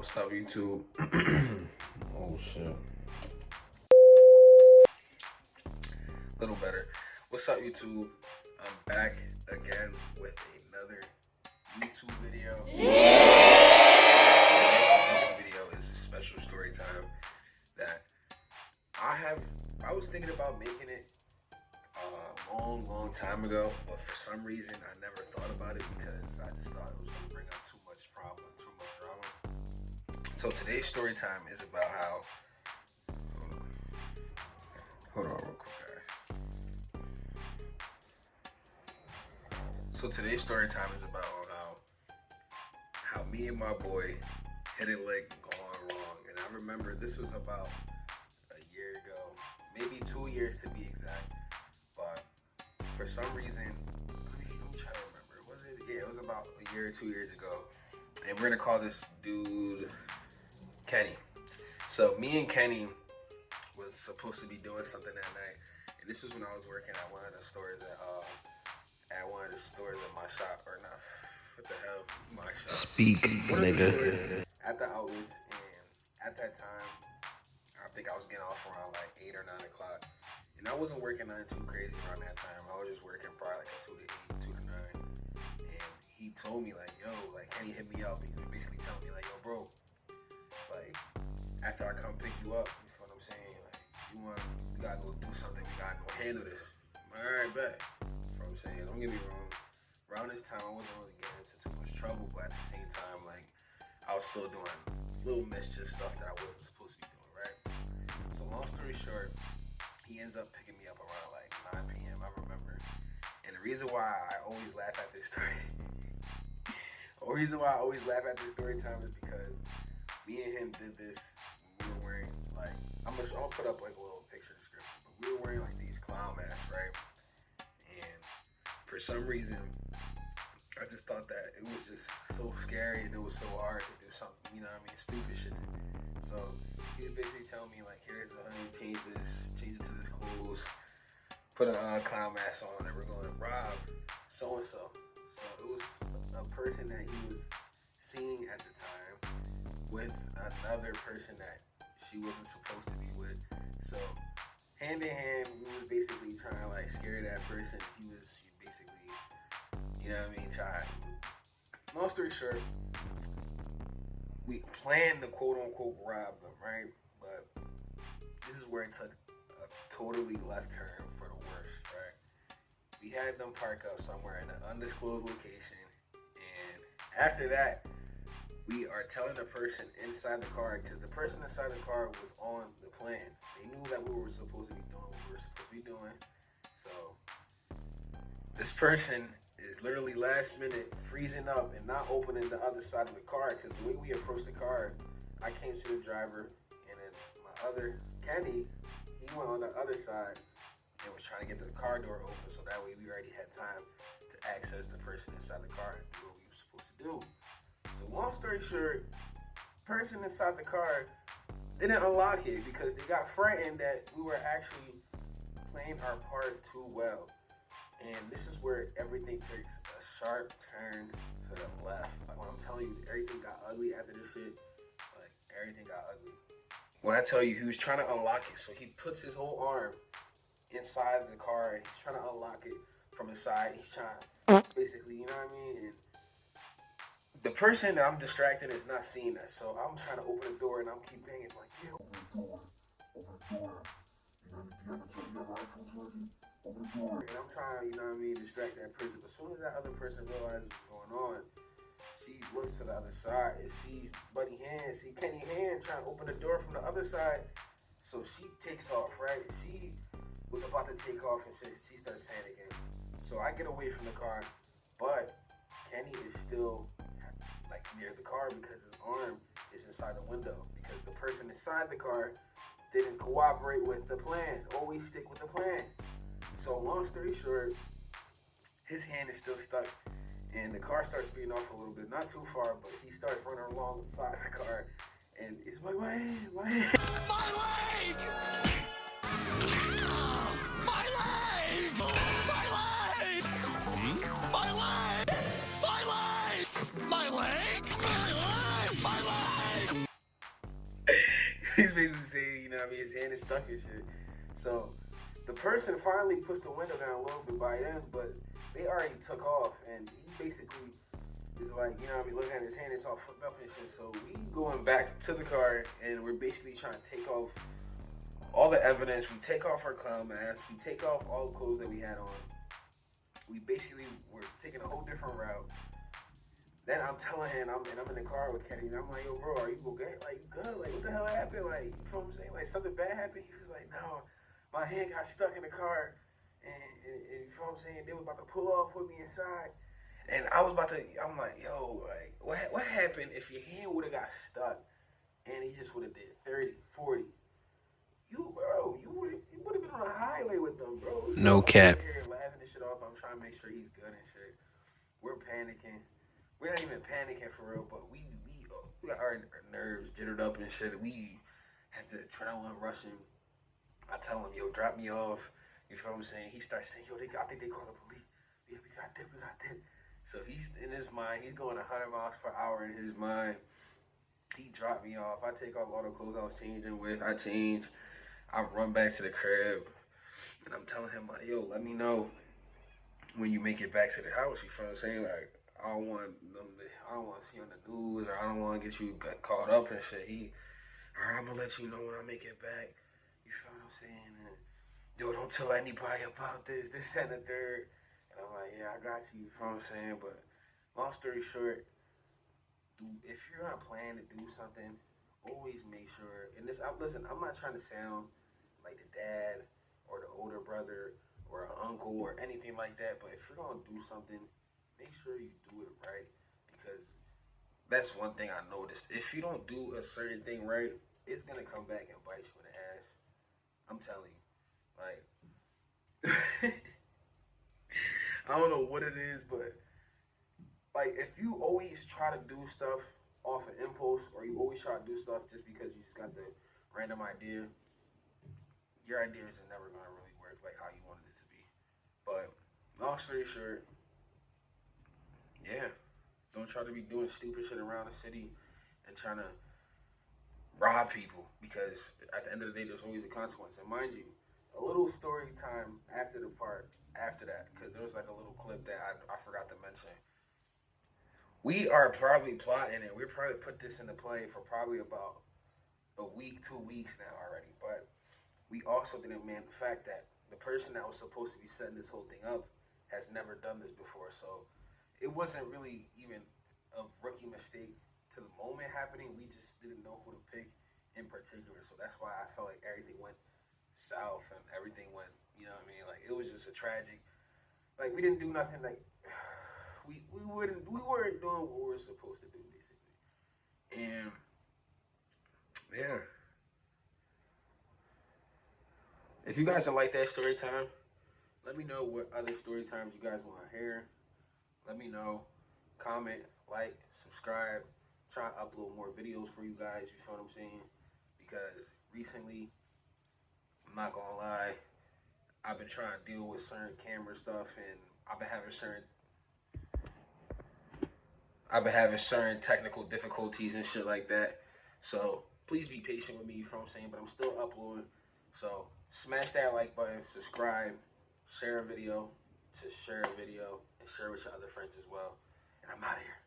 What's up, YouTube? Oh shit. Little better. What's up, YouTube? I'm back again with another YouTube video. This video is a special story time that I was thinking about making it a long time ago, but for some reason I never thought about it because I just thought it was gonna bring up too much problem, too much drama. So today's story time is about how. Hold on real quick, guys. So today's story time is about how me and my boy hit a lick gone wrong, and I remember this was about a year ago, maybe 2 years to be exact. But for some reason, let me try to remember. Was it? Yeah, it was about a year or 2 years ago. And we're gonna call this dude Kenny. So me and Kenny was supposed to be doing something that night, and this was when I was working at one of the stores at my shop, or not? What the hell? My shop. Speak, nigga. At the outlets, and at that time, I think I was getting off around like 8 or 9 o'clock. And I wasn't working nothing too crazy around that time. I was just working probably like a 2 to 8, 2 to 9. And he told me like, yo, like, Kenny hit me up. He was basically telling me like, yo, bro, like, after I come pick you up, you know what I'm saying? Like, we gotta go do something. We gotta go handle this. I'm like, all right, bet. You know what I'm saying? Don't get me wrong. Around this time, I wasn't really getting into too much trouble, but at the same time, like, I was still doing little mischief stuff that I wasn't supposed to be doing, right? So long story short, he ends up picking me up around like 9 p.m. I remember. And the reason why I always laugh at this story, time is because me and him did this when we were wearing, like, I'm gonna put up like a little picture description, but we were wearing like these clown masks, right? And for some reason, I just thought that it was just so scary and it was so hard to do something, you know what I mean, stupid shit. So he was basically telling me like, here's change it to this clothes, put a clown mask on, and we're going to rob so and so. So it was a person that he was seeing at the time with another person that she wasn't supposed to be with. So hand in hand, we was basically trying to like scare that person. He basically, you know what I mean, tried. Long story short, we planned to quote unquote rob them, right? But this is where it took a totally left turn for the worst, right? We had them park up somewhere in an undisclosed location, and after that, we are telling the person inside the car, because the person inside the car was on the plan. They knew that we were supposed to be doing what we were supposed to be doing. So this person is literally last minute freezing up and not opening the other side of the car, because the way we approached the car, I came to the driver, and then my other Kenny, he went on the other side and was trying to get the car door open, so that way we already had time to access the person inside the car and do what we were supposed to do. So long story short, person inside the car didn't unlock it because they got frightened that we were actually playing our part too well. And this is where everything takes a sharp turn to the left. Like, when I'm telling you, everything got ugly after this shit. Like, everything got ugly. When I tell you, he was trying to unlock it, so he puts his whole arm inside the car and he's trying to unlock it from the side. He's trying to, basically, you know what I mean? And the person that I'm distracting is not seeing that, so I'm trying to open the door and I'm keep banging like, yeah, open the door. And I'm trying, you know what I mean, distract that person. But as soon as that other person realizes what's going on, she looks to the other side and sees Buddy Hand, see Kenny Hand trying to open the door from the other side. So she takes off, right? She was about to take off and she starts panicking. So I get away from the car, but Kenny is still like near the car because his arm is inside the window, because the person inside the car didn't cooperate with the plan. Always stick with the plan. So long story short, his hand is still stuck, and the car starts speeding off a little bit, not too far, but he starts running along the side of the car, and it's like, my hand. My leg! My leg! My leg! My leg! My leg! My leg! My leg! My leg! He's basically saying, you know what I mean, his hand is stuck and shit. So the person finally puts the window down a little bit by then, but they already took off, and he basically is like, you know what I mean, looking at his hand, it's all fucked up and shit. So we going back to the car, and we're basically trying to take off all the evidence. We take off our clown masks. We take off all the clothes that we had on. We basically were taking a whole different route. Then I'm telling him, I'm in the car with Kenny, and I'm like, yo, bro, are you okay? Like, you good? Like, what the hell happened? Like, you know what I'm saying? Like, something bad happened? He was like, no, my hand got stuck in the car, and you know what I'm saying? They was about to pull off with me inside. And I was about to, I'm like, yo, like, what happened if your hand would have got stuck, and he just would have did 30, 40? You would have been on a highway with them, bro. No So I'm cap. sitting here laughing this shit off. I'm trying to make sure he's good and shit. We're panicking. We're not even panicking for real, but we got our nerves jittered up and shit. We have the adrenaline rushing. I tell him, yo, drop me off. You feel what I'm saying? He starts saying, yo, I think they called the police. Yeah, we got this. So he's in his mind, he's going 100 miles per hour in his mind. He dropped me off. I take off all the clothes I was changing with. I change. I run back to the crib. And I'm telling him, like, yo, let me know when you make it back to the house. You feel what I'm saying? Like, I don't want to see on the news, or I don't want to get you caught up and shit. All right, I'm gonna let you know when I make it back. You feel what I'm saying? And, yo, don't tell anybody about this, and the third. And I'm like, yeah, I got you. You feel what I'm saying? But long story short, if you're gonna plan to do something, always make sure. And this, listen, I'm not trying to sound like the dad or the older brother or an uncle or anything like that. But if you're gonna do something, make sure you do it right, because that's one thing I noticed. If you don't do a certain thing right, it's gonna come back and bite you in the ass. I'm telling you, like, I don't know what it is, but like, if you always try to do stuff off an impulse, or you always try to do stuff just because you just got the random idea, your ideas are never gonna really work like how you wanted it to be. But long story short, yeah, don't try to be doing stupid shit around the city and trying to rob people, because at the end of the day, there's always a consequence. And mind you, a little story time after the part after that, because there was like a little clip that I forgot to mention. We are probably plotting it. We probably put this into play for probably about a week, 2 weeks now already. But we also didn't man the fact that the person that was supposed to be setting this whole thing up has never done this before. So it wasn't really even a rookie mistake to the moment happening. We just didn't know who to pick in particular. So that's why I felt like everything went south and everything went, you know what I mean? Like, it was just a tragic. Like, we didn't do nothing. Like, we weren't doing what we were supposed to do, basically. And yeah, if you guys don't like that story time, let me know what other story times you guys want to hear. Let me know. Comment, like, subscribe. Try to upload more videos for you guys. You feel what I'm saying? Because recently, I'm not gonna lie, I've been trying to deal with certain camera stuff, and I've been having certain technical difficulties and shit like that. So please be patient with me. You feel what I'm saying? But I'm still uploading. So smash that like button, subscribe, share a video, and share with your other friends as well. And I'm out of here.